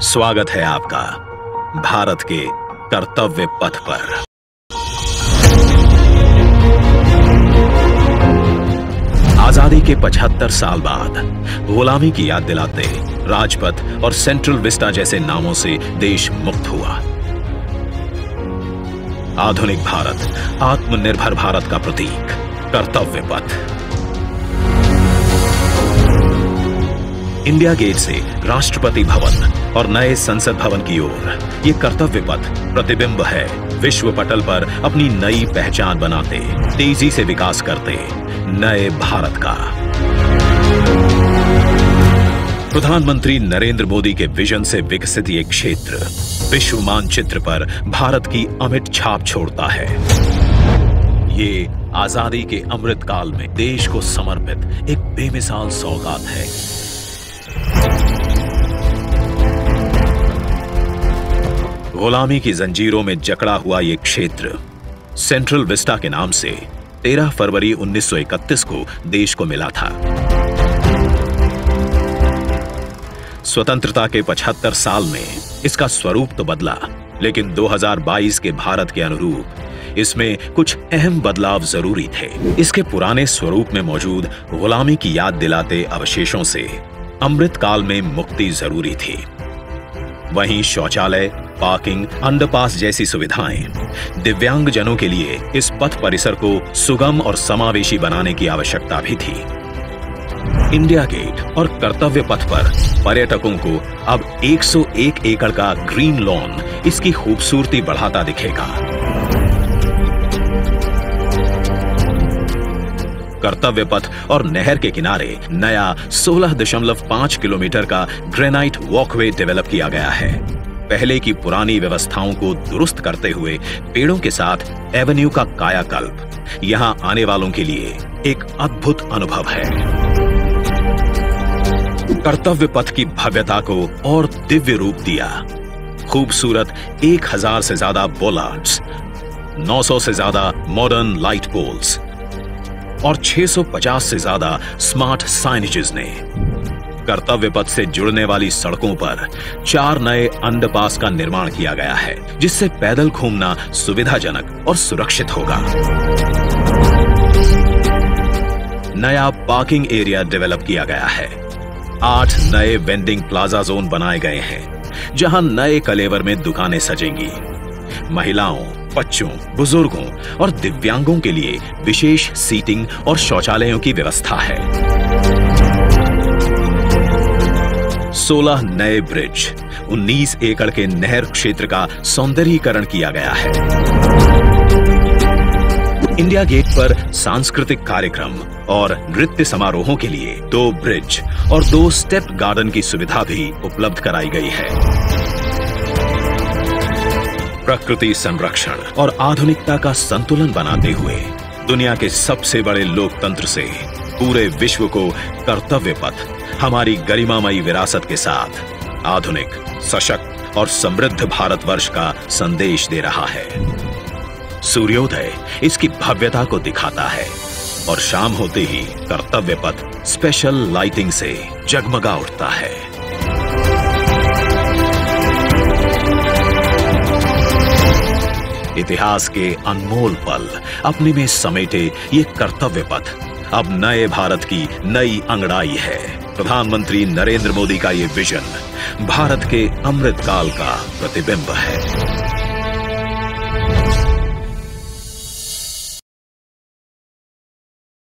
स्वागत है आपका भारत के कर्तव्य पथ पर। आजादी के 75 साल बाद गुलामी की याद दिलाते राजपथ और सेंट्रल विस्टा जैसे नामों से देश मुक्त हुआ। आधुनिक भारत, आत्मनिर्भर भारत का प्रतीक कर्तव्य पथ। इंडिया गेट से राष्ट्रपति भवन और नए संसद भवन की ओर ये कर्तव्य पथ प्रतिबिंब है विश्व पटल पर अपनी नई पहचान बनाते, तेजी से विकास करते नए भारत का। प्रधानमंत्री नरेंद्र मोदी के विजन से विकसित ये क्षेत्र विश्व मानचित्र पर भारत की अमिट छाप छोड़ता है। ये आजादी के अमृत काल में देश को समर्पित एक बेमिसाल सौगात है। गुलामी की जंजीरों में जकड़ा हुआ यह क्षेत्र सेंट्रल विस्टा के नाम से 13 फरवरी 1931 को देश को मिला था। स्वतंत्रता के 75 साल में इसका स्वरूप तो बदला, लेकिन 2022 के भारत के अनुरूप इसमें कुछ अहम बदलाव जरूरी थे। इसके पुराने स्वरूप में मौजूद गुलामी की याद दिलाते अवशेषों से अमृत काल में मुक्ति जरूरी थी। वहीं शौचालय, पार्किंग, अंडरपास जैसी सुविधाएं दिव्यांग जनों के लिए इस पथ परिसर को सुगम और समावेशी बनाने की आवश्यकता भी थी। इंडिया गेट और कर्तव्य पथ पर पर्यटकों को अब 101 एकड़ का ग्रीन लॉन इसकी खूबसूरती बढ़ाता दिखेगा। कर्तव्य पथ और नहर के किनारे नया 16.5 किलोमीटर का ग्रेनाइट वॉकवे डेवलप किया गया है। पहले की पुरानी व्यवस्थाओं को दुरुस्त करते हुए पेड़ों के साथ एवेन्यू का कायाकल्प यहां आने वालों के लिए एक अद्भुत अनुभव है। कर्तव्य पथ की भव्यता को और दिव्य रूप दिया। खूबसूरत 1000 से ज्यादा बोलार्ड्स, 900 से ज्यादा मॉडर्न लाइट पोल्स और 650 से ज्यादा स्मार्ट साइनेजेस ने कर्तव्य पथ से जुड़ने वाली सड़कों पर 4 नए अंडरपास का निर्माण किया गया है, जिससे पैदल घूमना सुविधाजनक और सुरक्षित होगा। नया पार्किंग एरिया डेवलप किया गया है। 8 नए वेंडिंग प्लाजा जोन बनाए गए हैं, जहां नए कलेवर में दुकानें सजेंगी। महिलाओं, बच्चों, बुजुर्गों और दिव्यांगों के लिए विशेष सीटिंग और शौचालयों की व्यवस्था है। 16 नए ब्रिज, 19 एकड़ के नहर क्षेत्र का सौंदर्यीकरण किया गया है। इंडिया गेट पर सांस्कृतिक कार्यक्रम और नृत्य समारोहों के लिए 2 ब्रिज और 2 स्टेप गार्डन की सुविधा भी उपलब्ध कराई गई है। प्रकृति संरक्षण और आधुनिकता का संतुलन बनाते हुए दुनिया के सबसे बड़े लोकतंत्र से पूरे विश्व को कर्तव्य पथ हमारी गरिमामयी विरासत के साथ आधुनिक, सशक्त और समृद्ध भारतवर्ष का संदेश दे रहा है। सूर्योदय इसकी भव्यता को दिखाता है और शाम होते ही कर्तव्य पथ स्पेशल लाइटिंग से जगमगा उठता है। इतिहास के अनमोल पल अपने में समेटे ये कर्तव्य पथ अब नए भारत की नई अंगड़ाई है। प्रधानमंत्री नरेंद्र मोदी का ये विजन भारत के अमृत काल का प्रतिबिंब है।